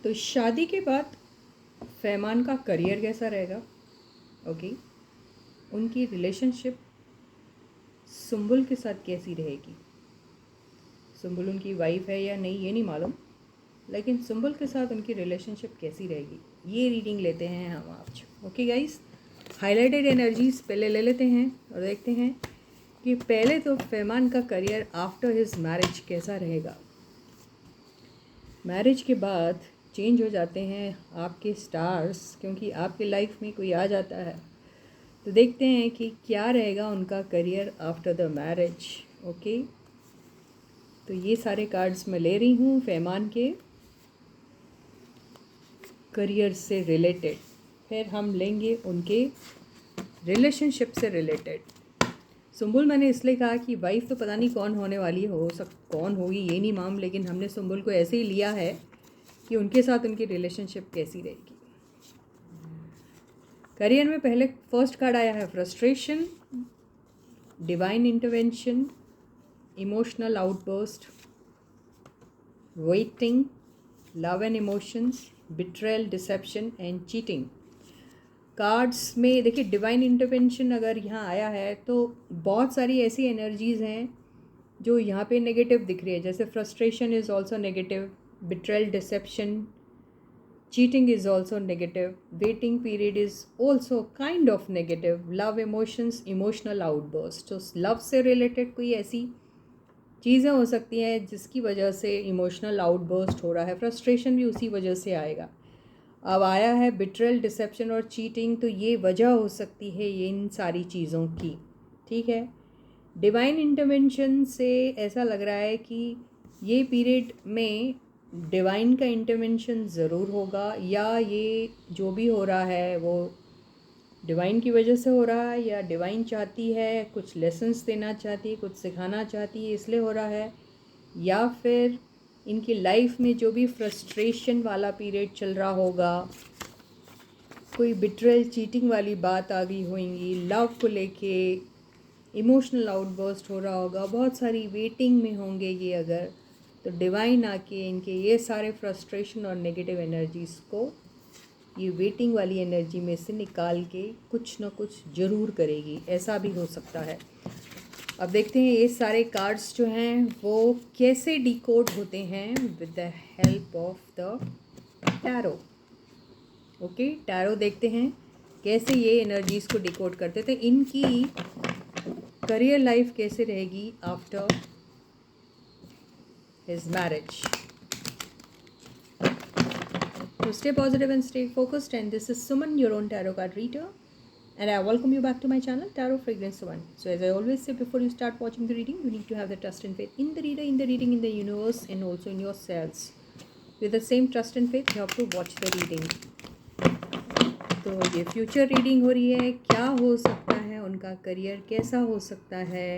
तो शादी के बाद फैमान का करियर कैसा रहेगा? ओके, उनकी रिलेशनशिप सुंबुल के साथ कैसी रहेगी? सुंबुल उनकी वाइफ है या नहीं ये नहीं मालूम, लेकिन सुंबुल के साथ उनकी रिलेशनशिप कैसी रहेगी ये रीडिंग लेते हैं हम आज। ओके गाइस, हाईलाइटेड एनर्जीज पहले ले लेते हैं और देखते हैं कि पहले तो फैमान का करियर आफ्टर हिज मैरिज कैसा रहेगा। मैरिज के बाद चेंज हो जाते हैं आपके स्टार्स, क्योंकि आपकी लाइफ में कोई आ जाता है। तो देखते हैं कि क्या रहेगा उनका career after the marriage. Okay, तो ये सारे कार्ड्स मैं ले रही हूँ फैमान के करियर से रिलेटेड, फिर हम लेंगे उनके रिलेशनशिप से रिलेटेड। सुंबुल मैंने इसलिए कहा कि वाइफ तो पता नहीं कौन होने वाली हो कौन होगी ये नहीं मालूम, लेकिन हमने सुंबुल को ऐसे ही लिया है कि उनके साथ उनकी रिलेशनशिप कैसी रहेगी। करियर में पहले फर्स्ट कार्ड आया है frustration, divine intervention, emotional outburst, waiting, love and emotions, betrayal, dissipation and cheating. Cards में देखिए डिवाइन इंटरवेंशन अगर यहाँ आया है तो बहुत सारी ऐसी एनर्जीज़ हैं जो यहाँ पे नेगेटिव दिख रही है, जैसे frustration is also negative, betrayal, deception, cheating is also negative, waiting period is also kind of negative, love emotions, emotional outburst। तो लव से रिलेटेड कोई ऐसी चीज़ें हो सकती हैं जिसकी वजह से इमोशनल आउटबर्स्ट हो रहा है, फ्रस्ट्रेशन भी उसी वजह से आएगा। अब आया है बिट्रेयल, डिसेप्शन और चीटिंग, तो ये वजह हो सकती है ये इन सारी चीज़ों की। ठीक है, डिवाइन इंटरवेंशन से ऐसा लग रहा है कि ये पीरियड में डिवाइन का इंटरवेंशन ज़रूर होगा, या ये जो भी हो रहा है वो डिवाइन की वजह से हो रहा है, या डिवाइन चाहती है कुछ लेसन्स देना चाहती है, कुछ सिखाना चाहती है इसलिए हो रहा है, या फिर इनकी लाइफ में जो भी फ्रस्ट्रेशन वाला पीरियड चल रहा होगा, कोई बिट्रेयल, चीटिंग वाली बात आ गई होंगी, लव को लेके इमोशनल आउटबर्स्ट हो रहा होगा, बहुत सारी वेटिंग में होंगे ये अगर, तो डिवाइन आके इनके ये सारे फ्रस्ट्रेशन और नेगेटिव एनर्जीज़ को ये वेटिंग वाली एनर्जी में से निकाल के कुछ ना कुछ ज़रूर करेगी, ऐसा भी हो सकता है। अब देखते हैं ये सारे कार्ड्स जो हैं वो कैसे डिकोड होते हैं with the help of the tarot. Okay, tarot देखते हैं कैसे ये एनर्जीज़ को डिकोड करते थे, इनकी करियर लाइफ कैसे रहेगी after his marriage. So stay positive and stay focused, and this is Suman, your own tarot card reader, and I welcome you back to my channel Tarot Fragrance Suman. So as I always say before you start watching the reading, you need to have the trust and faith in the reader, in the reading, in the universe, and also in yourselves. With the same trust and faith you have to watch the reading. तो ये future reading हो रही है, क्या हो सकता है उनका करियर, कैसा हो सकता है।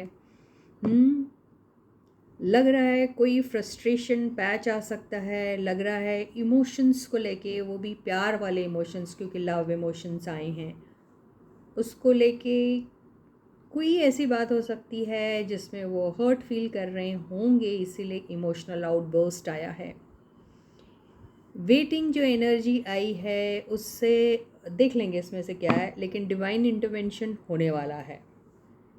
लग रहा है कोई फ्रस्ट्रेशन पैच आ सकता है, लग रहा है इमोशंस को लेके, वो भी प्यार वाले इमोशंस, क्योंकि लव इमोशंस आए हैं, उसको लेके कोई ऐसी बात हो सकती है जिसमें वो हर्ट फील कर रहे होंगे, इसीलिए इमोशनल आउटबर्स्ट आया है। वेटिंग जो एनर्जी आई है उससे देख लेंगे इसमें से क्या है, लेकिन डिवाइन इंटरवेंशन होने वाला है।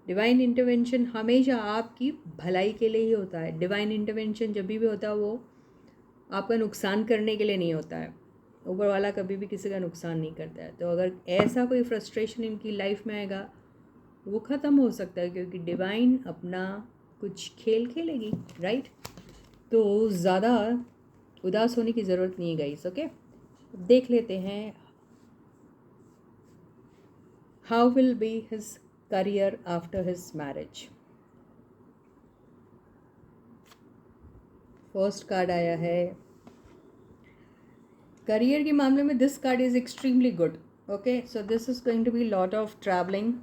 डिवाइन इंटरवेंशन हमेशा आपकी भलाई के लिए ही होता है। डिवाइन इंटरवेंशन जब भी होता है वो आपका नुकसान करने के लिए नहीं होता है, ऊपर वाला कभी भी किसी का नुकसान नहीं करता है। तो अगर ऐसा कोई फ्रस्ट्रेशन इनकी लाइफ में आएगा वो ख़त्म हो सकता है, क्योंकि डिवाइन अपना कुछ खेल खेलेगी, राइट। तो ज़्यादा उदास होने की ज़रूरत नहीं है गाइस। ओके, देख लेते हैं how will be his career after his marriage. First card आया है करियर के मामले में, this card is extremely good. Okay, so this is going to be lot of travelling,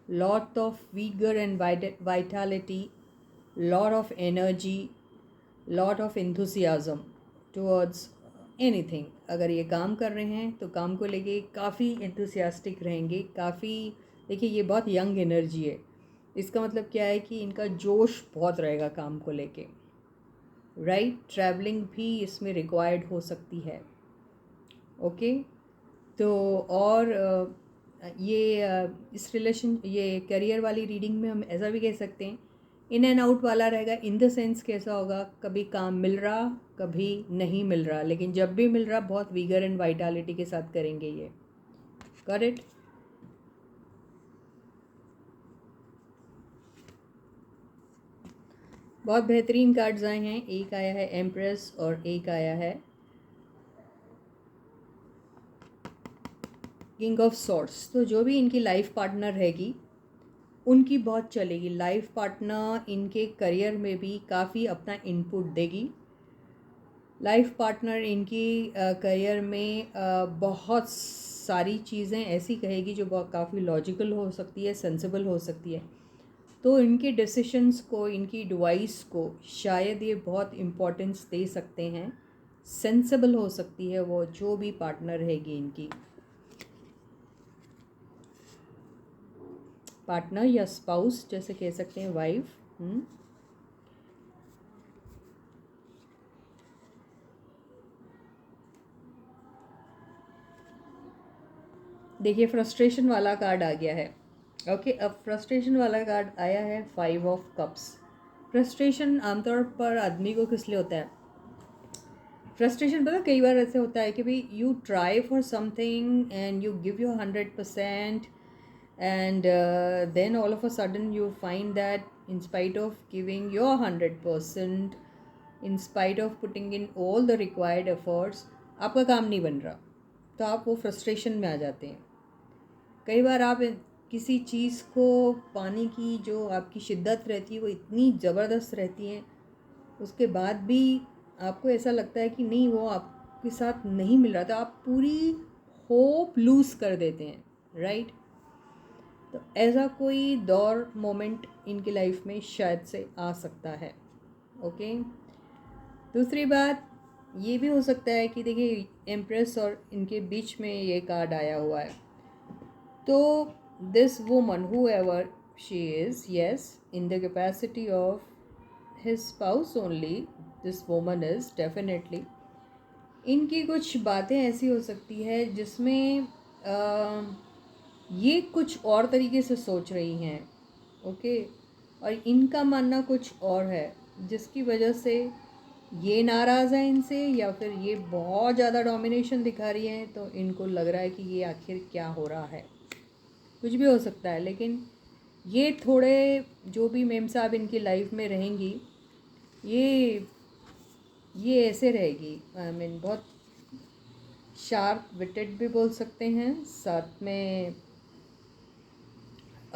lot of vigor and vitality, lot of energy, lot of enthusiasm towards anything। अगर ये काम कर रहे हैं तो काम को लेके काफ़ी enthusiastic रहेंगे, काफ़ी, देखिए ये बहुत यंग एनर्जी है, इसका मतलब क्या है कि इनका जोश बहुत रहेगा काम को लेके। राइट, ट्रैवलिंग भी इसमें रिक्वायर्ड हो सकती है। ओके, तो और ये करियर वाली रीडिंग में हम ऐसा भी कह सकते हैं, इन एंड आउट वाला रहेगा। इन द सेंस कैसा होगा, कभी काम मिल रहा, कभी नहीं मिल रहा, लेकिन जब भी मिल रहा बहुत विगर एंड वाइटलिटी के साथ करेंगे ये। करेक्ट। बहुत बेहतरीन कार्ड्स आए हैं। एक आया है एम्प्रेस और एक आया है किंग ऑफ सॉर्ड्स। तो जो भी इनकी लाइफ पार्टनर रहेगी उनकी बहुत चलेगी। लाइफ पार्टनर इनके करियर में भी काफ़ी अपना इनपुट देगी। लाइफ पार्टनर इनकी करियर में बहुत सारी चीज़ें ऐसी कहेगी जो बहुत काफ़ी लॉजिकल हो सकती है, सेंसिबल हो सकती है। तो इनके डिसीशंस को, इनकी एडवाइस को शायद ये बहुत इम्पोर्टेंस दे सकते हैं। सेंसिबल हो सकती है वो जो भी पार्टनर रहेगी इनकी, पार्टनर या स्पाउस जैसे कह सकते हैं, वाइफ। देखिए फ्रस्ट्रेशन वाला कार्ड आ गया है। ओके, अब फ्रस्ट्रेशन वाला कार्ड आया है 5 ऑफ कप्स। फ्रस्ट्रेशन आमतौर पर आदमी को किस लिए होता है? फ्रस्ट्रेशन पता कई बार ऐसे होता है कि भाई you try for something and you give your 100% and then all of a sudden you find that in spite of giving your 100%, in spite of putting in all the required efforts, आपका काम नहीं बन रहा, तो आप वो frustration में आ जाते हैं। कई बार आप किसी चीज़ को पाने की जो आपकी शिद्दत रहती है वो इतनी ज़बरदस्त रहती है, उसके बाद भी आपको ऐसा लगता है कि नहीं वो आपके साथ नहीं मिल रहा, तो आप पूरी होप लूज़ कर देते हैं। राइट, तो ऐसा कोई दौर मोमेंट इनकी लाइफ में शायद से आ सकता है। ओके, दूसरी बात ये भी हो सकता है कि देखिए एम्प्रेस और इनके बीच में ये कार्ड आया हुआ है, तो this woman whoever she is, yes, in the capacity of his spouse only, this woman is definitely, इनकी कुछ बातें ऐसी हो सकती है जिसमें ये कुछ और तरीके से सोच रही हैं। ओके, और इनका मानना कुछ और है, जिसकी वजह से ये नाराज़ है इनसे, या फिर ये बहुत ज़्यादा डोमिनेशन दिखा रही हैं, तो इनको लग रहा है कि ये आखिर क्या हो रहा है। कुछ भी हो सकता है, लेकिन ये थोड़े जो भी मेम साहब इनकी लाइफ में रहेंगी, ये ऐसे रहेगी। आई मीन बहुत शार्प विटेड भी बोल सकते हैं, साथ में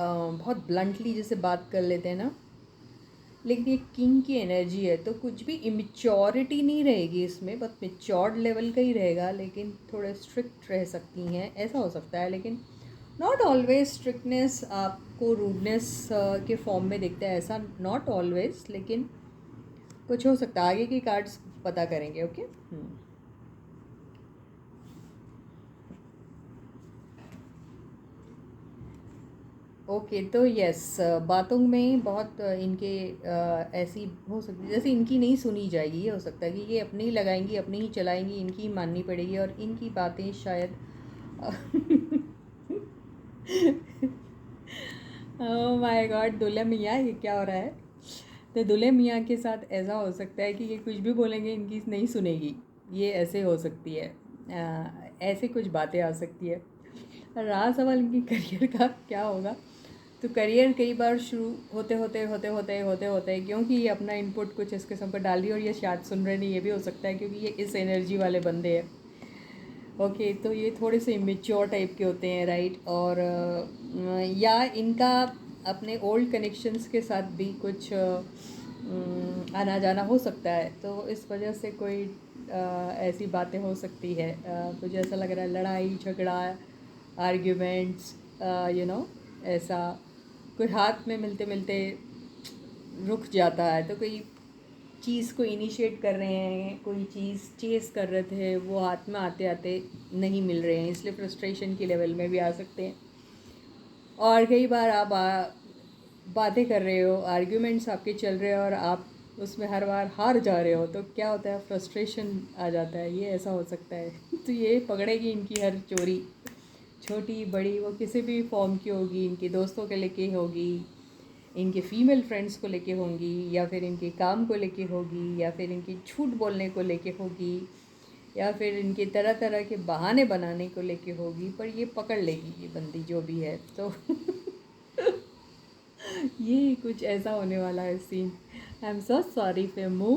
बहुत ब्लंटली जैसे बात कर लेते हैं ना, लेकिन ये किंग की एनर्जी है, तो कुछ भी इमेच्योरिटी नहीं रहेगी इसमें, बहुत मेच्योर्ड लेवल का ही रहेगा, लेकिन थोड़े स्ट्रिक्ट रह सकती हैं, ऐसा हो सकता है। लेकिन नॉट ऑलवेज स्ट्रिक्टनेस आपको रूडनेस के फॉर्म में दिखता है, ऐसा नॉट ऑलवेज, लेकिन कुछ हो सकता है। आगे की कार्ड्स पता करेंगे। ओके, ओके, तो यस, बातों में बहुत इनके ऐसी हो सकती है जैसे इनकी नहीं सुनी जाएगी। ये हो सकता है कि ये अपनी ही लगाएंगी, अपनी ही चलाएंगी, इनकी ही माननी पड़ेगी, और इनकी बातें शायद ओह माय गॉड, दुल्हे मियाँ ये क्या हो रहा है? तो दुल्हे मियाँ के साथ ऐसा हो सकता है कि ये कुछ भी बोलेंगे इनकी नहीं सुनेगी, ये ऐसे हो सकती है। ऐसे कुछ बातें आ सकती है। रहा सवाल इनकी करियर का क्या होगा, तो करियर कई बार शुरू होते क्योंकि ये अपना इनपुट कुछ इस किस्म पर डाल रही है और ये शायद सुन रहे नहीं, ये भी हो सकता है क्योंकि ये इस एनर्जी वाले बंदे हैं। ओके, तो ये थोड़े से इमेच्योर टाइप के होते हैं। राइट, और या इनका अपने ओल्ड कनेक्शंस के साथ भी कुछ आना जाना हो सकता है, तो इस वजह से कोई ऐसी बातें हो सकती है। मुझे ऐसा लग रहा है लड़ाई झगड़ा, आर्ग्यूमेंट्स, ऐसा कोई हाथ में मिलते मिलते रुक जाता है, तो कोई चीज़ को इनिशिएट कर रहे हैं, कोई चीज़ चेस कर रहे थे, वो हाथ में आते आते नहीं मिल रहे हैं, इसलिए फ्रस्ट्रेशन की लेवल में भी आ सकते हैं। और कई बार आप बातें कर रहे हो, आर्ग्यूमेंट्स आपके चल रहे हो, और आप उसमें हर बार हार जा रहे हो तो क्या होता है, फ्रस्ट्रेशन आ जाता है, ये ऐसा हो सकता है। तो ये पकड़ेगी इनकी हर चोरी, छोटी बड़ी, वो किसी भी फॉर्म की होगी, इनके दोस्तों के लेके होगी, इनके फीमेल फ्रेंड्स को लेके होंगी, या फिर इनके काम को लेके होगी, या फिर इनकी झूठ बोलने को लेके होगी, या फिर इनके तरह तरह के बहाने बनाने को लेके होगी, पर ये पकड़ लेगी ये बंदी जो भी है। तो ये कुछ ऐसा होने वाला है scene. I am so sorry फेमू।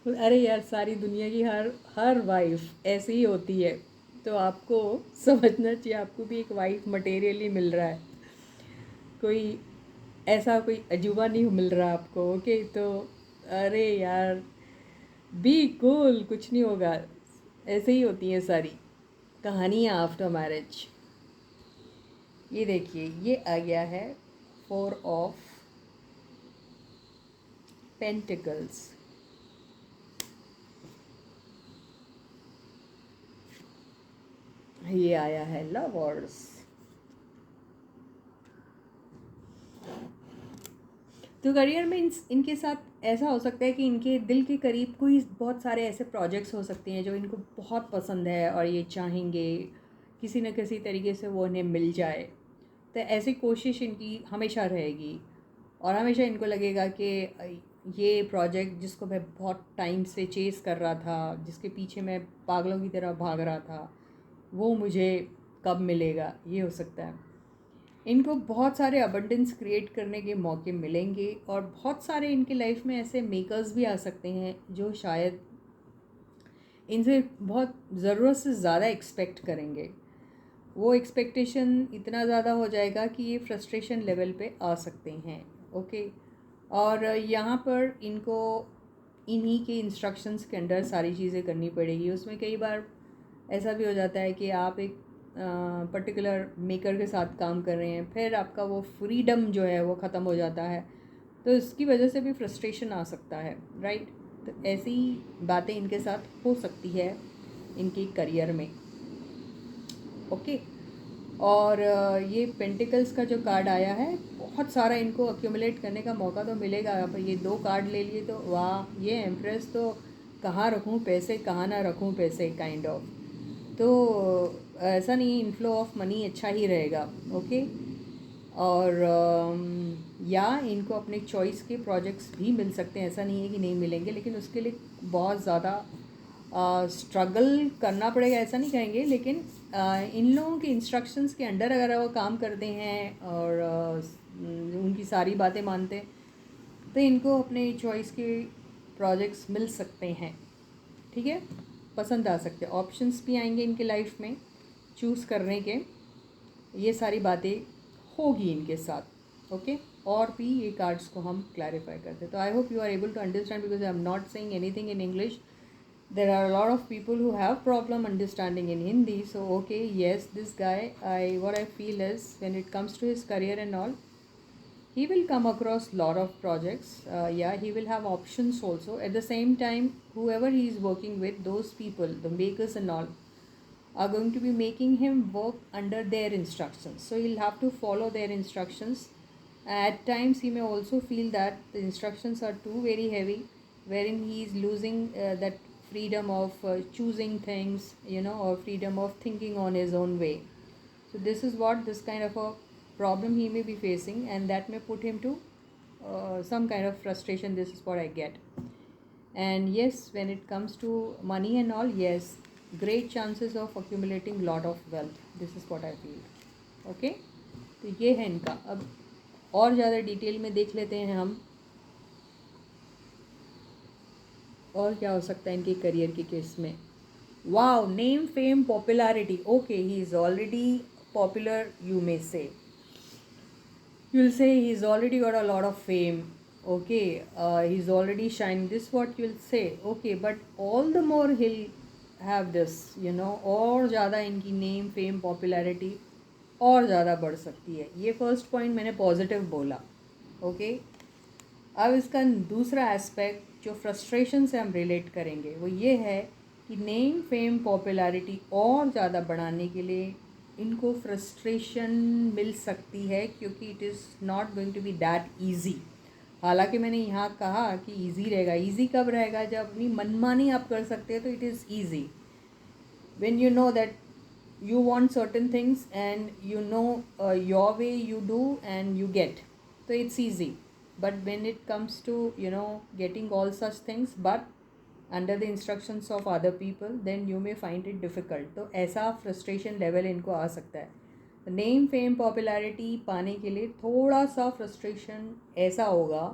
अरे यार, सारी दुनिया की हर हर वाइफ ऐसी ही होती है, तो आपको समझना चाहिए आपको भी एक वाइफ मटेरियली मिल रहा है, कोई ऐसा कोई अजूबा नहीं मिल रहा आपको। ओके, तो अरे यार, बी कूल, कुछ नहीं होगा, ऐसे ही होती हैं सारी कहानियाँ आफ्टर मैरिज। ये देखिए, ये आ गया है 4 ऑफ पेंटिकल्स। ये आया है लवर्स। तो करियर में इनके साथ ऐसा हो सकता है कि इनके दिल के करीब कोई बहुत सारे ऐसे प्रोजेक्ट्स हो सकते हैं जो इनको बहुत पसंद है और ये चाहेंगे किसी न किसी तरीके से वो इन्हें मिल जाए। तो ऐसी कोशिश इनकी हमेशा रहेगी और हमेशा इनको लगेगा कि ये प्रोजेक्ट जिसको मैं बहुत टाइम से चेस कर रहा था, जिसके पीछे मैं पागलों की तरह भाग रहा था, वो मुझे कब मिलेगा, ये हो सकता है। इनको बहुत सारे अबंडेंस क्रिएट करने के मौके मिलेंगे और बहुत सारे इनकी लाइफ में ऐसे मेकर्स भी आ सकते हैं जो शायद इनसे बहुत ज़रूरत से ज़्यादा एक्सपेक्ट करेंगे। वो एक्सपेक्टेशन इतना ज़्यादा हो जाएगा कि ये फ्रस्ट्रेशन लेवल पे आ सकते हैं। ओके, और यहाँ पर इनको इन्हीं के इंस्ट्रक्शंस के अंडर सारी चीज़ें करनी पड़ेगी। उसमें कई बार ऐसा भी हो जाता है कि आप एक पर्टिकुलर मेकर के साथ काम कर रहे हैं, फिर आपका वो फ्रीडम जो है वो ख़त्म हो जाता है, तो इसकी वजह से भी फ्रस्ट्रेशन आ सकता है, राइट। तो ऐसी बातें इनके साथ हो सकती है इनके करियर में। ओके, और ये पेंटिकल्स का जो कार्ड आया है, बहुत सारा इनको अक्यूमुलेट करने का मौका तो मिलेगा। अब ये 2 कार्ड ले लिए तो वाह, ये एम्प्रेस तो कहाँ रखूँ पैसे, कहाँ ना रखूँ पैसे, काइंड ऑफ। तो ऐसा नहीं, इनफ्लो ऑफ मनी अच्छा ही रहेगा। ओके, और या इनको अपने चॉइस के प्रोजेक्ट्स भी मिल सकते हैं, ऐसा नहीं है कि नहीं मिलेंगे, लेकिन उसके लिए बहुत ज़्यादा स्ट्रगल करना पड़ेगा, ऐसा नहीं कहेंगे। लेकिन इन लोगों के इंस्ट्रक्शंस के अंडर अगर वो काम करते हैं और उनकी सारी बातें मानते हैं, तो इनको अपने चॉइस के प्रोजेक्ट्स मिल सकते हैं। ठीक है, पसंद आ सकते हैं, ऑप्शंस भी आएंगे इनके लाइफ में चूज़ करने के, ये सारी बातें होगी इनके साथ। ओके, और भी ये कार्ड्स को हम क्लैरिफाई करते हैं। तो I hope you are able to understand, because I am not saying anything in English. There are a lot of people who have problem understanding in Hindi. So okay, yes, this guy, what I feel is when it comes to his career and all, he will come across lot of projects. Yeah, he will have options also. At the same time, whoever he is working with, those people, the makers and all, are going to be making him work under their instructions. So he'll have to follow their instructions. At times, he may also feel that the instructions are too very heavy, wherein he is losing that freedom of choosing things, or freedom of thinking on his own way. So this is what this kind of a problem he may be facing, and that may put him to some kind of frustration. This is what I get. And yes, when it comes to money and all, yes, great chances of accumulating lot of wealth. This is what I feel. Okay, तो ये है इनका। अब और ज़्यादा detail में देख लेते हैं हम और क्या हो सकता है इनके करियर के केस में। Wow, name fame popularity. Okay, he is already popular, you may से, you'll say he's already got a lot of fame. Okay, he's already shining, this what you'll say. Okay, but all the more he'll have this, और ज़्यादा इनकी name fame popularity और ज़्यादा बढ़ सकती है। ये फर्स्ट पॉइंट मैंने पॉजिटिव बोला। ओके, अब इसका दूसरा एस्पेक्ट जो फ्रस्ट्रेशन से हम रिलेट करेंगे वो ये है कि नेम फेम पॉपुलैरिटी और ज़्यादा बढ़ाने के लिए इनको फ्रस्ट्रेशन मिल सकती है, क्योंकि it is not going to be that easy हालांकि मैंने यहाँ कहा कि इजी रहेगा। इजी कब रहेगा? जब अपनी मनमानी आप कर सकते हैं तो it is easy. when you know that you want certain things and you know your way you do and you get, so it's easy. But when it comes to getting all such things but under the instructions of other people, then you may find it difficult. तो ऐसा frustration level इनको आ सकता है। Name fame popularity पाने के लिए थोड़ा सा फ्रस्ट्रेशन ऐसा होगा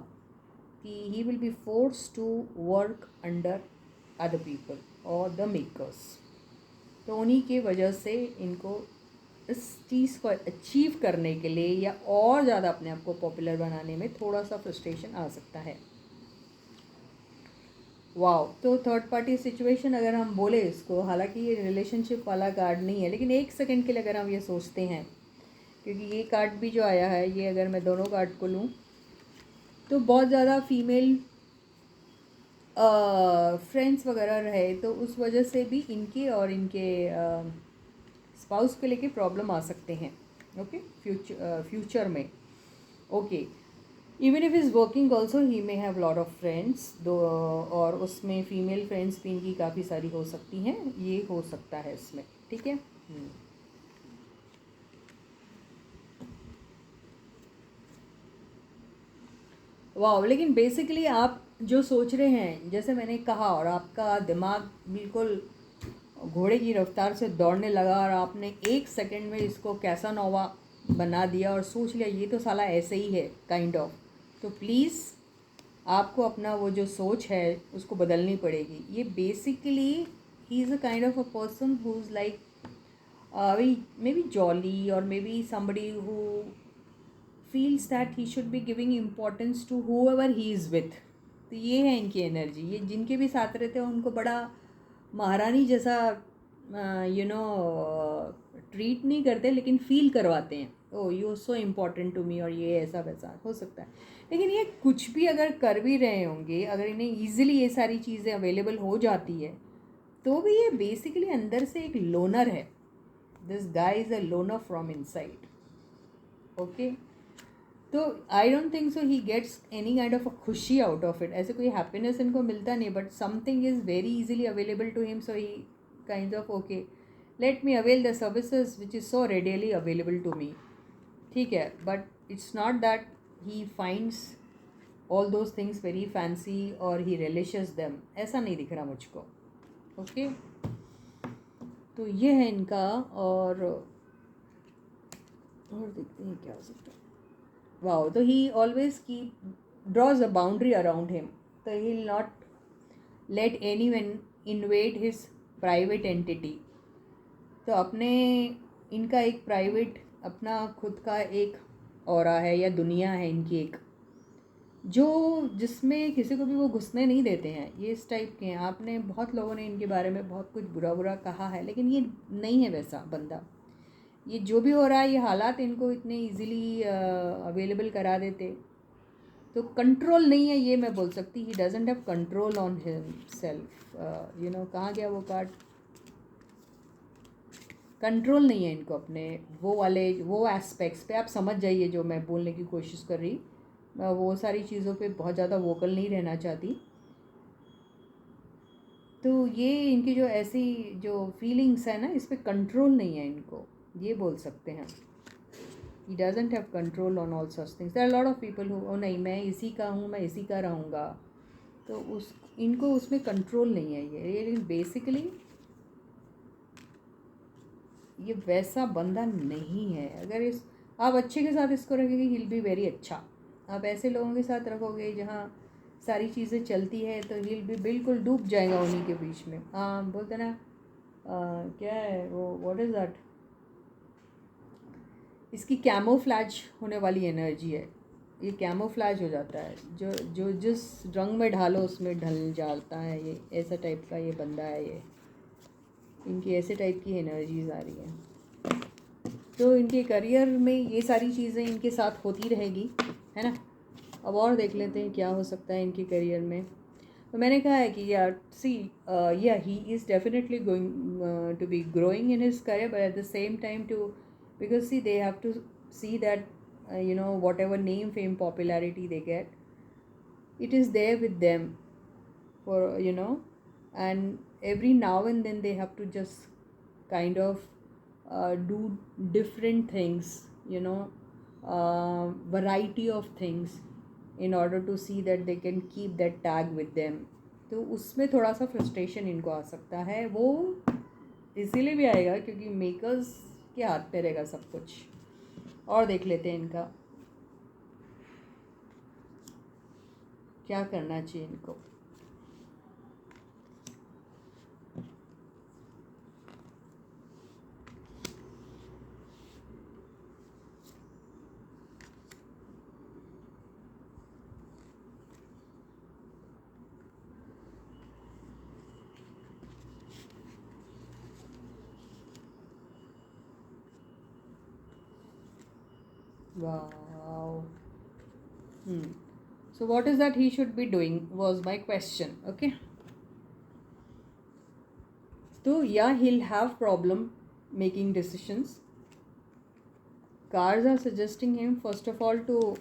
कि he will be force to work under other people और द मेकर्स। तो उन्हीं की वजह से इनको इस चीज़ को अचीव करने के लिए या और ज़्यादा अपने आप को पॉपुलर बनाने में थोड़ा सा फ्रस्ट्रेशन आ सकता है। वाओ, तो थर्ड पार्टी सिचुएशन अगर हम बोले इसको, हालांकि ये रिलेशनशिप वाला कार्ड नहीं है, लेकिन एक सेकंड के लिए अगर हम ये सोचते हैं, क्योंकि ये कार्ड भी जो आया है, ये अगर मैं दोनों कार्ड को लूँ तो बहुत ज़्यादा फीमेल फ्रेंड्स वगैरह रहे तो उस वजह से भी इनके और इनके स्पाउस को लेके प्रॉब्लम आ सकते हैं। ओके, फ्यूचर में। Okay, even if is working also he may have lot of friends दो, और उसमें फीमेल फ्रेंड्स भी इनकी काफ़ी सारी हो सकती हैं, ये हो सकता है इसमें। ठीक है। वाह, लेकिन बेसिकली आप जो सोच रहे हैं, जैसे मैंने कहा, और आपका दिमाग बिल्कुल घोड़े की रफ्तार से दौड़ने लगा और आपने एक सेकंड में इसको कैसा नोवा बना दिया और सोच लिया ये तो साला ऐसे ही है काइंड ऑफ। तो प्लीज़ आपको अपना वो जो सोच है उसको बदलनी पड़ेगी। ये बेसिकली ही is a kind of a person who is like may be jolly और may be somebody who feels that he should be giving importance to whoever he is with। तो ये है इनकी एनर्जी। ये जिनके भी साथ रहते हैं उनको बड़ा महारानी जैसा ट्रीट नहीं करते, लेकिन फील करवाते हैं, oh you so important to me, और ये ऐसा वैसा हो सकता है। लेकिन ये कुछ भी अगर कर भी रहे होंगे, अगर इन्हें ईजिली ये सारी चीज़ें अवेलेबल हो जाती है, तो भी ये बेसिकली अंदर से एक लोनर है। This guy is a loner from inside. Okay, तो I don't think so he gets any kind of a खुशी आउट ऑफ इट। ऐसे कोई हैप्पीनेस इनको मिलता नहीं, but something is very easily available to him, so he kind of okay let me avail the services which is so readily available to me. ठीक है, but it's not that he finds all those things very fancy और he रिलिशियस them, ऐसा नहीं दिख रहा मुझको। Okay, तो ये है इनका। और देखते हैं क्या हो सकता है। वाओ, तो he always keep draws a boundary around him, तो he will not let anyone invade his private entity. तो अपने इनका एक प्राइवेट अपना खुद का एक ऑरा है या दुनिया है इनकी एक, जो जिसमें किसी को भी वो घुसने नहीं देते हैं। ये इस टाइप के हैं। आपने बहुत लोगों ने इनके बारे में बहुत कुछ बुरा बुरा कहा है, लेकिन ये नहीं है वैसा बंदा। ये जो भी हो रहा है, ये हालात इनको इतने इजीली अवेलेबल करा देते, तो कंट्रोल नहीं है ये मैं बोल सकती। ही doesn't have control on himself. कहाँ गया वो कार्ड? कंट्रोल नहीं है इनको अपने वो वाले वो एस्पेक्ट्स पे। आप समझ जाइए जो मैं बोलने की कोशिश कर रही। मैं वो सारी चीज़ों पे बहुत ज़्यादा वोकल नहीं रहना चाहती। तो ये इनकी जो ऐसी जो फीलिंग्स है ना, इस पर कंट्रोल नहीं है इनको, ये बोल सकते हैं। He doesn't have control on all such things. There are lot of people who नहीं मैं इसी का हूँ, मैं इसी का रहूँगा, तो उस इनको उसमें कंट्रोल नहीं है ये। लेकिन बेसिकली ये वैसा बंदा नहीं है। अगर इस आप अच्छे के साथ इसको रखेंगे, ही विल बी वेरी अच्छा। आप ऐसे लोगों के साथ रखोगे जहाँ सारी चीज़ें चलती है, तो ही विल बी बिल्कुल डूब जाएगा उन्हीं के बीच में। हाँ, बोलते ना क्या है वो, व्हाट इज़ दैट, इसकी कैमोफ्लैज होने वाली एनर्जी है। ये कैमोफ्लैज हो जाता है, जो जो जिस रंग में ढालो उसमें ढल जाता है। ये ऐसा टाइप का ये बंदा है। ये इनकी ऐसे टाइप की एनर्जीज आ रही हैं। तो इनके करियर में ये सारी चीज़ें इनके साथ होती रहेगी, है ना। अब और देख लेते हैं क्या हो सकता है इनके करियर में। तो मैंने कहा है कि यार सी या he is definitely going to be growing in his career, but at the same time to because see they have to see that whatever name fame popularity they get, it is there with them for, and every now and then they have to just kind of do different things, variety of things in order to see that they can keep that tag with them. तो उसमें थोड़ा सा frustration इनको आ सकता है, वो इसीलिए भी आएगा क्योंकि मेकर्स के हाथ पे रहेगा सब कुछ। और देख लेते हैं इनका क्या करना चाहिए इनको। Wow. So what is that he should be doing was my question. Okay. So yeah, he'll have problem making decisions. Cards are suggesting him first of all to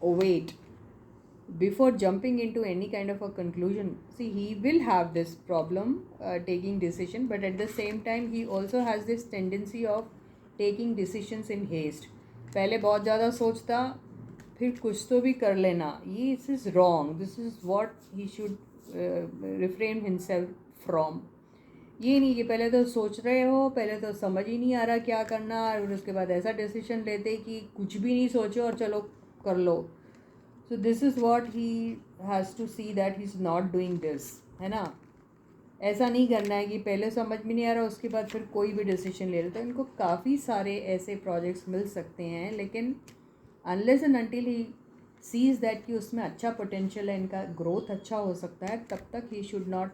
wait before jumping into any kind of a conclusion. See, he will have this problem taking decision, but at the same time he also has this tendency of taking decisions in haste. पहले बहुत ज़्यादा सोचता, फिर कुछ तो भी कर लेना, ये this is wrong, this is what he should refrain himself from. ये नहीं कि पहले तो सोच रहे हो, पहले तो समझ ही नहीं आ रहा क्या करना, और उसके बाद ऐसा डिसीजन लेते कि कुछ भी नहीं सोचो और चलो कर लो. So this is what he has to see that he's not doing this, है ना. ऐसा नहीं करना है कि पहले समझ में नहीं आ रहा उसके बाद फिर कोई भी डिसीजन ले रहे. तो इनको काफ़ी सारे ऐसे प्रोजेक्ट्स मिल सकते हैं, लेकिन unless and until he sees that कि उसमें अच्छा पोटेंशियल है, इनका ग्रोथ अच्छा हो सकता है, तब तक he should not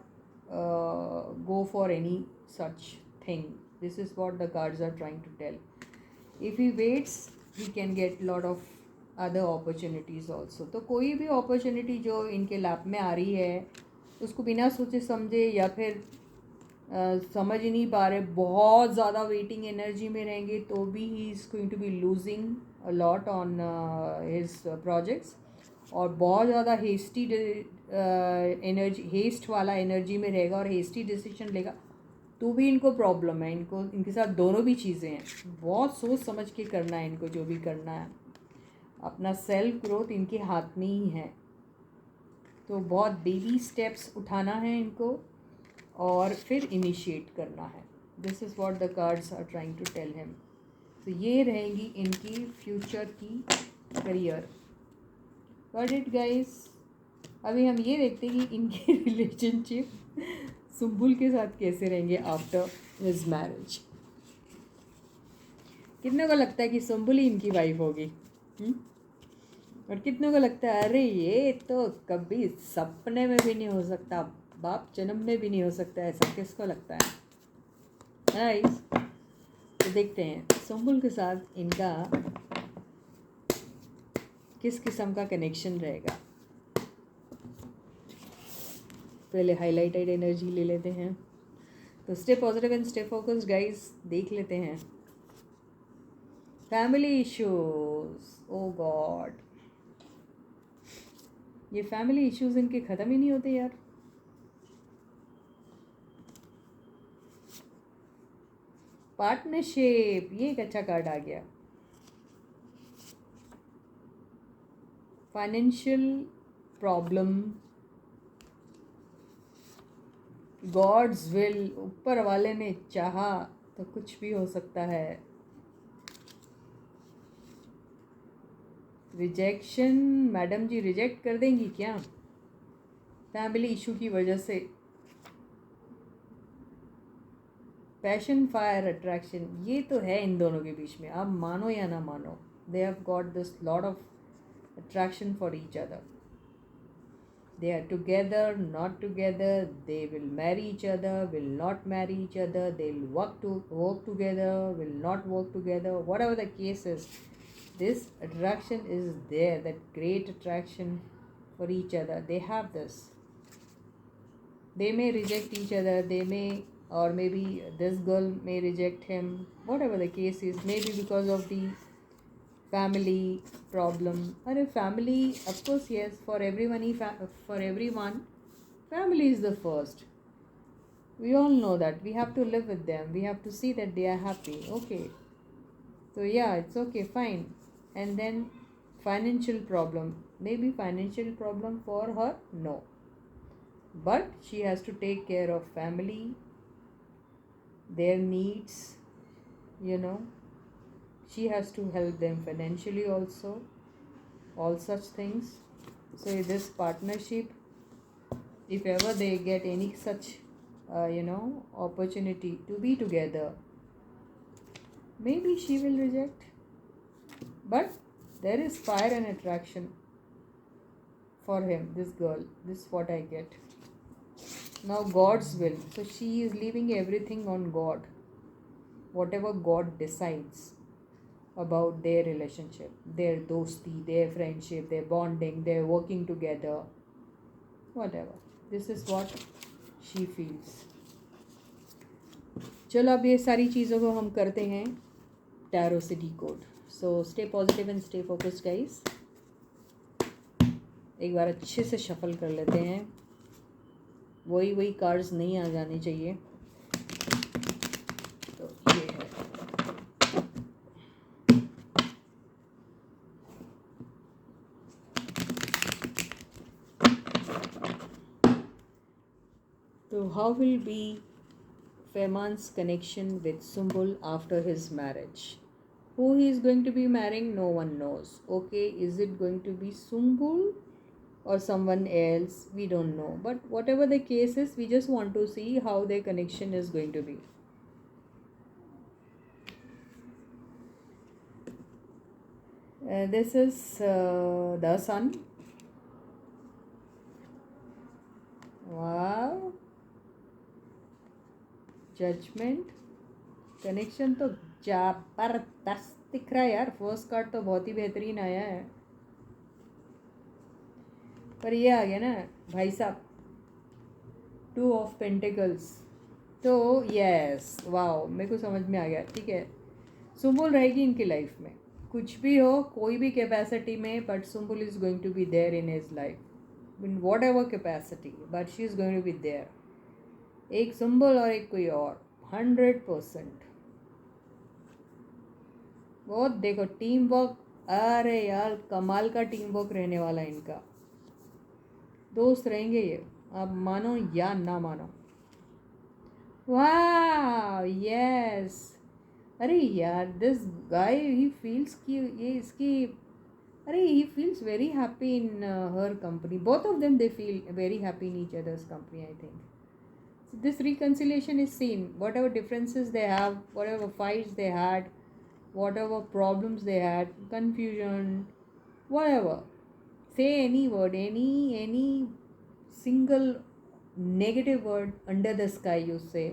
go for any such thing. This is what the cards are trying to tell. If he waits, he can get lot of other opportunities also. तो कोई भी opportunity जो इनके लैप में आ रही है उसको बिना सोचे समझे या फिर समझ ही नहीं पा रहे, बहुत ज़्यादा वेटिंग एनर्जी में रहेंगे तो भी he is going to be losing a lot on his projects. और बहुत ज़्यादा हेस्टी एनर्जी, हेस्ट वाला एनर्जी में रहेगा और हेस्टी डिसीजन लेगा तो भी इनको प्रॉब्लम है. इनको इनके साथ दोनों भी चीज़ें हैं. बहुत सोच समझ के करना है इनको जो भी करना है. अपना सेल्फ ग्रोथ इनके हाथ में ही है, तो बहुत बेबी स्टेप्स उठाना है इनको और फिर इनिशिएट करना है. This is what the cards are trying to tell him. तो ये रहेंगी इनकी फ्यूचर की करियर. Got it guys. अभी हम ये देखते हैं कि इनके रिलेशनशिप सुम्बुल के साथ कैसे रहेंगे आफ्टर हिज मैरिज. कितने को लगता है कि सुम्बुल ही इनकी वाइफ होगी? और कितने को लगता है अरे ये तो कभी सपने में भी नहीं हो सकता, बाप जन्म में भी नहीं हो सकता? ऐसा किसको लगता है? गाइस, तो देखते हैं सुम्बुल के साथ इनका किस किस्म का कनेक्शन रहेगा. पहले हाईलाइटेड एनर्जी ले लेते हैं. तो stay positive and stay focused guys. देख लेते हैं फैमिली इश्यूज. ओ गॉड, ये फैमिली इश्यूज इनके ख़त्म ही नहीं होते यार. पार्टनरशिप, ये एक अच्छा कार्ड आ गया. फाइनेंशियल प्रॉब्लम, गॉड्स विल, ऊपर वाले ने चाहा तो कुछ भी हो सकता है. रिजेक्शन, मैडम जी रिजेक्ट कर देंगी क्या फैमिली इशू की वजह से? पैशन, फायर, अट्रैक्शन, ये तो है इन दोनों के बीच में, आप मानो या ना मानो. They have got this lot of attraction for each other. They are together, not together, they will marry each other, will not marry each other, they'll work together, will not work together, whatever the case is, this attraction is there, that great attraction for each other. They have this. They may reject each other, they may, or maybe this girl may reject him, whatever the case is, maybe because of the family problem. अरे family, of course, yes, for everyone, for everyone, family is the first. We all know that. We have to live with them. We have to see that they are happy. Okay. So yeah, it's okay, fine. And then financial problem. Maybe financial problem for her? No. But she has to take care of family, their needs, you know. She has to help them financially also, all such things. So this partnership, if ever they get any such, opportunity to be together, maybe she will reject. But there is fire and attraction for him, this girl. This is what I get. Now God's will. So she is leaving everything on God. Whatever God decides about their relationship, their dosti, their friendship, their bonding, their working together, whatever. This is what she feels. चलो अब ये सारी चीज़ों को हम करते हैं tarot से decode. So stay positive and stay focused guys. एक बार अच्छे से शफल कर लेते हैं. वही कार्ड्स नहीं आ जाने चाहिए. तो ये है. तो how will B Fehmarn's connection with Sumbul after his marriage? Who he is going to be marrying, no one knows. Okay, is it going to be Sumbul or someone else? We don't know. But whatever the case is, we just want to see how their connection is going to be. This is the Sun. Wow. Judgement. Connection तो जबरदस्त दिख रहा है यार. First card तो बहुत ही बेहतरीन आया है. पर ये आ गया ना भाई साहब, 2 ऑफ पेंटिकल्स. तो यस, वाओ, मेरे को समझ में आ गया. ठीक है, सुम्बुल रहेगी इनकी लाइफ में. कुछ भी हो, कोई भी कैपेसिटी में, but Sumbul is going to be there in his life in whatever capacity, but she is going to be there. एक सुम्बुल और एक कोई और, 100%. बहुत देखो टीम वर्क. अरे यार कमाल का टीम वर्क रहने वाला है इनका. दोस्त रहेंगे ये, आप मानो या ना मानो. वाह यस. अरे यार दिस गाय ही फील्स कि ये इसकी, अरे he feels very happy in her company. Both of them they feel very happy in each others company, I think. This reconciliation is seen. Whatever differences they have, whatever fights they had, whatever problems they had, confusion, whatever. Say any word, any single negative word under the sky you say.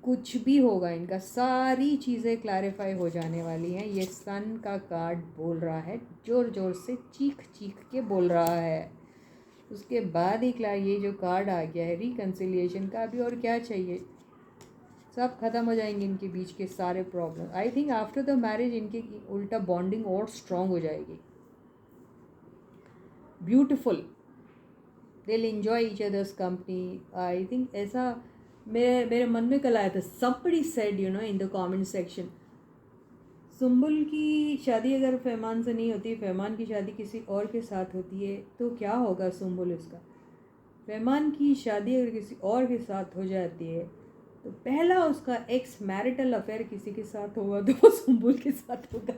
कुछ भी होगा इनका, सारी चीज़ें clarify हो जाने वाली हैं. ये सन का कार्ड बोल रहा है, ज़ोर ज़ोर से चीख चीख के बोल रहा है. उसके बाद ही ये जो कार्ड आ गया है रिकन्सिलिएशन का. अभी और क्या चाहिए, सब खत्म हो जाएंगे इनके बीच के सारे problem. I think after the marriage इनकी उल्टा बॉन्डिंग और स्ट्रॉन्ग हो जाएगी. Beautiful, they will enjoy each others company. I think ऐसा मेरे मन में कल आया था. Somebody said in the comment section, Sumbul की शादी अगर फहमान से नहीं होती, फहमान की शादी किसी और के साथ होती है, तो क्या होगा सुम्बुल इसका. फहमान की शादी अगर किसी और के साथ हो जाती है, तो पहला उसका एक्स मैरिटल अफेयर किसी के साथ होगा तो वो सुम्बुल के साथ होगा.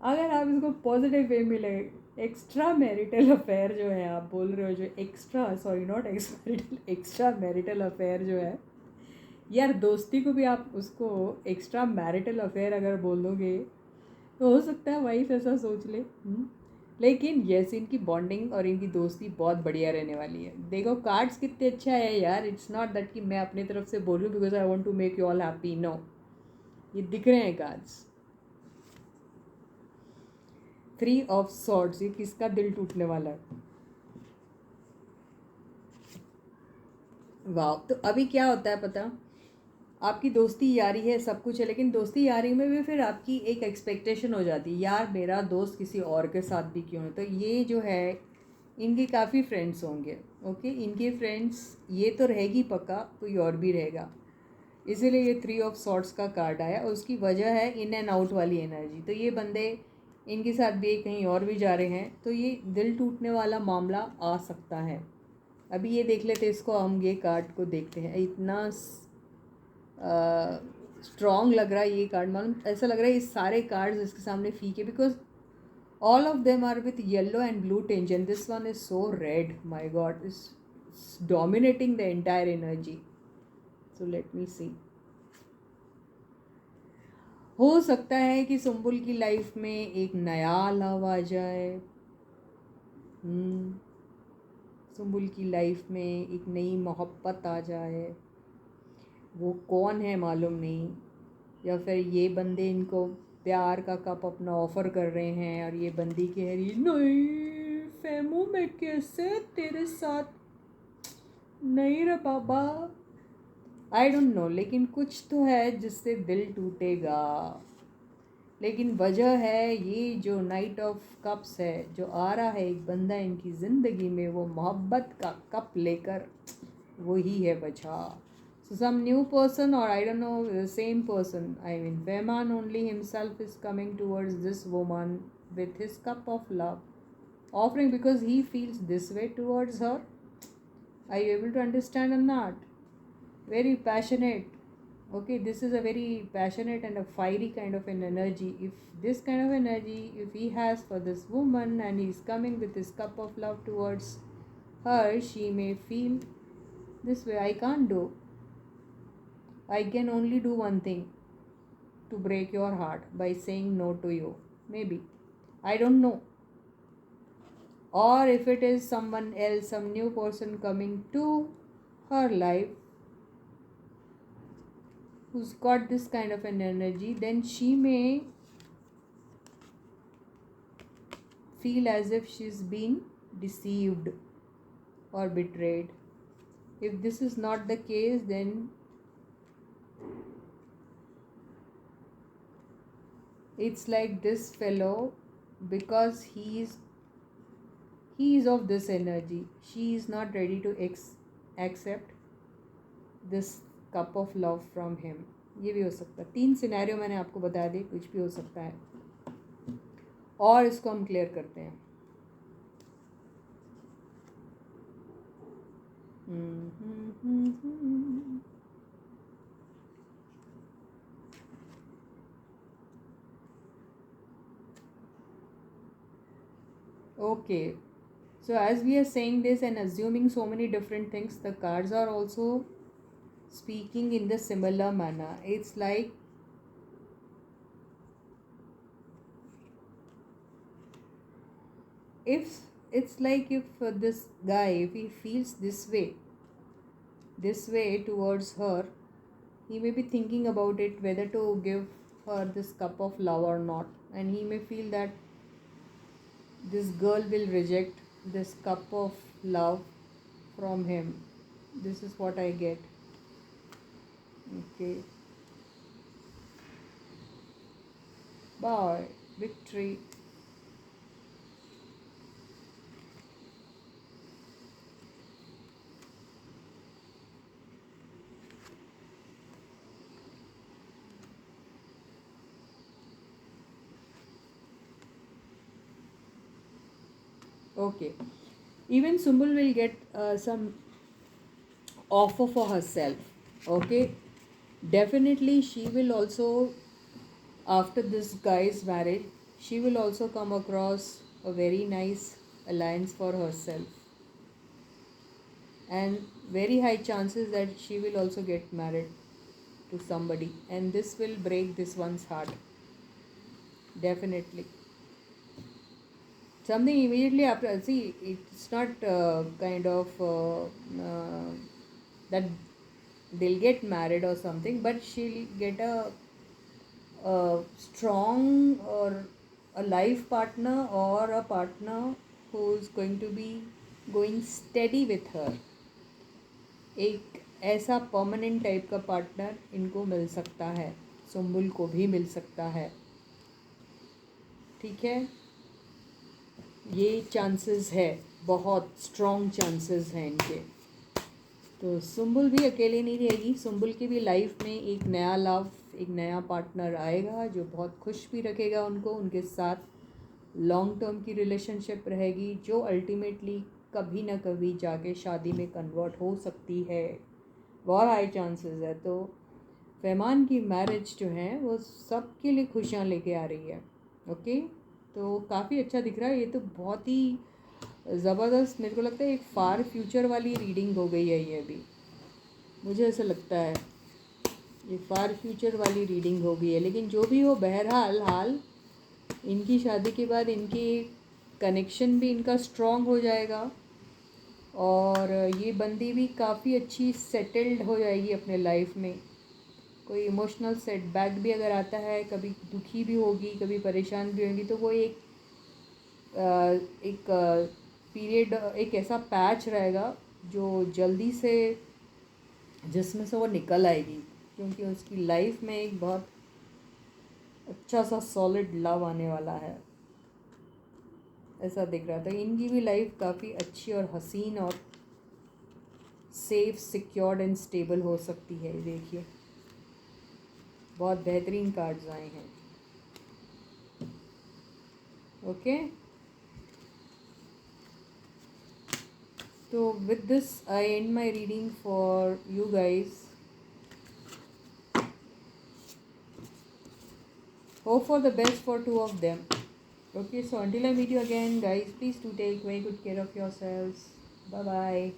अगर आप इसको पॉजिटिव वे में ले, एक्स्ट्रा मैरिटल अफेयर जो है आप बोल रहे हो, जो extra, sorry not x marital, extra marital affair जो है यार, दोस्ती को भी आप उसको एक्स्ट्रा मैरिटल अफेयर अगर बोल दोगे तो हो सकता है वाइफ ऐसा सोच ले. लेकिन यस, इनकी बॉन्डिंग और इनकी दोस्ती बहुत बढ़िया रहने वाली है. देखो कार्ड्स कितने अच्छा है यार. इट्स नॉट दैट कि मैं अपनी तरफ से बोलूँ because I want to make you all happy. No, ये दिख रहे हैं कार्ड्स. 3 ऑफ सॉर्ड्स, ये किसका दिल टूटने वाला है. वाह. तो अभी क्या होता है पता, आपकी दोस्ती यारी है, सब कुछ है, लेकिन दोस्ती यारी में भी फिर आपकी एक एक्सपेक्टेशन हो जाती है, यार मेरा दोस्त किसी और के साथ भी क्यों है। तो ये जो है इनके काफ़ी फ्रेंड्स होंगे। ओके, इनके फ्रेंड्स, ये तो रहेगी पक्का, कोई और भी रहेगा, इसीलिए ये 3 ऑफ सॉर्ट्स का कार्ड आया। और उसकी वजह है इन एंड आउट वाली एनर्जी। तो ये बंदे इनके साथ भी कहीं और भी जा रहे हैं, तो ये दिल टूटने वाला मामला आ सकता है। अभी ये देख लेते हैं इसको, हम ये कार्ड को देखते हैं। इतना स्ट्रॉन्ग लग रहा है ये कार्ड, मालूम ऐसा लग रहा है ये सारे कार्ड्स इसके सामने फीके, because all of them are with yellow and blue tinge, and this one is so red. My god, it's dominating the entire energy. So let me see. हो सकता है कि सुंबुल की लाइफ में एक नया लव आ जाए। सुंबुल की लाइफ में एक नई मोहब्बत आ जाए। वो कौन है मालूम नहीं, या फिर ये बंदे इनको प्यार का कप अपना ऑफ़र कर रहे हैं और ये बंदी कह रही है नहीं फैमू, मैं कैसे तेरे साथ, नहीं रे बाबा। आई डोंट नो, लेकिन कुछ तो है जिससे दिल टूटेगा। लेकिन वजह है ये जो नाइट ऑफ कप्स है जो आ रहा है, एक बंदा इनकी ज़िंदगी में वो मोहब्बत का कप लेकर, वही है वजह। So some new person, or I don't know, the same person, I mean Vehman only himself is coming towards this woman with his cup of love offering, because he feels this way towards her. Are you able to understand or not? Very passionate. Okay, this is a very passionate and a fiery kind of an energy. If this kind of energy if he has for this woman and he's coming with his cup of love towards her, she may feel this way, I can't do, I can only do one thing to break your heart by saying no to you. Maybe. I don't know. Or if it is someone else, some new person coming to her life who's got this kind of an energy, then she may feel as if she's being deceived or betrayed. If this is not the case, then it's like this fellow, because he is of this energy, she is not ready to accept this cup of love from him. ये भी हो सकता है। 3 scenario मैंने आपको बता दी, कुछ भी हो सकता है। और इसको हम क्लियर करते हैं। Okay, so as we are saying this and assuming so many different things, the cards are also speaking in the similar manner. It's like if this guy, if he feels this way towards her, he may be thinking about it whether to give her this cup of love or not, and he may feel that this girl will reject this cup of love from him. This is what I get. Okay. Bye. Victory. Okay. Even Sumbul will get some offer for herself. Okay. Definitely she will also, after this guy's marriage, she will also come across a very nice alliance for herself. And very high chances that she will also get married to somebody. And this will break this one's heart. Definitely. Something immediately after, see, it's not kind of that they'll get married or something, but she'll get a strong or a life partner, or a partner who's going to be going steady with her. एक ऐसा permanent type का partner इनको मिल सकता है, सुम्बुल को भी मिल सकता है। ठीक है, ये चांसेस है, बहुत स्ट्रॉन्ग चांसेस हैं इनके। तो सुम्बुल भी अकेले नहीं रहेगी, सुम्बुल की भी लाइफ में एक नया लव, एक नया पार्टनर आएगा जो बहुत खुश भी रखेगा उनको, उनके साथ लॉन्ग टर्म की रिलेशनशिप रहेगी जो अल्टीमेटली कभी ना कभी जाके शादी में कन्वर्ट हो सकती है, बहुत हाई चांसेस है। तो फैमान की मैरिज जो है वो सबके लिए खुशियाँ लेके आ रही है। ओके, तो काफ़ी अच्छा दिख रहा है। ये तो बहुत ही ज़बरदस्त, मेरे को लगता है एक फार फ्यूचर वाली रीडिंग हो गई है ये अभी, मुझे ऐसा लगता है ये फार फ्यूचर वाली रीडिंग हो गई है। लेकिन जो भी हो, बहरहाल इनकी शादी के बाद इनकी कनेक्शन भी इनका स्ट्रॉन्ग हो जाएगा और ये बंदी भी काफ़ी अच्छी सेटल्ड हो जाएगी अपने लाइफ में। कोई इमोशनल सेटबैक भी अगर आता है, कभी दुखी भी होगी, कभी परेशान भी होगी, तो वो एक पीरियड, एक ऐसा पैच रहेगा जो जल्दी से जिसमें से वो निकल आएगी, क्योंकि उसकी लाइफ में एक बहुत अच्छा सा सॉलिड लव आने वाला है, ऐसा दिख रहा था। इनकी भी लाइफ काफ़ी अच्छी और हसीन और सेफ, सिक्योर्ड एंड स्टेबल हो सकती है। देखिए, बहुत बेहतरीन कार्ड्स आए हैं। ओके, तो with this I end my reading for you guys. Hope for the best for two of them. Okay, so until I meet you again guys, please do take very good care of yourselves. Bye bye.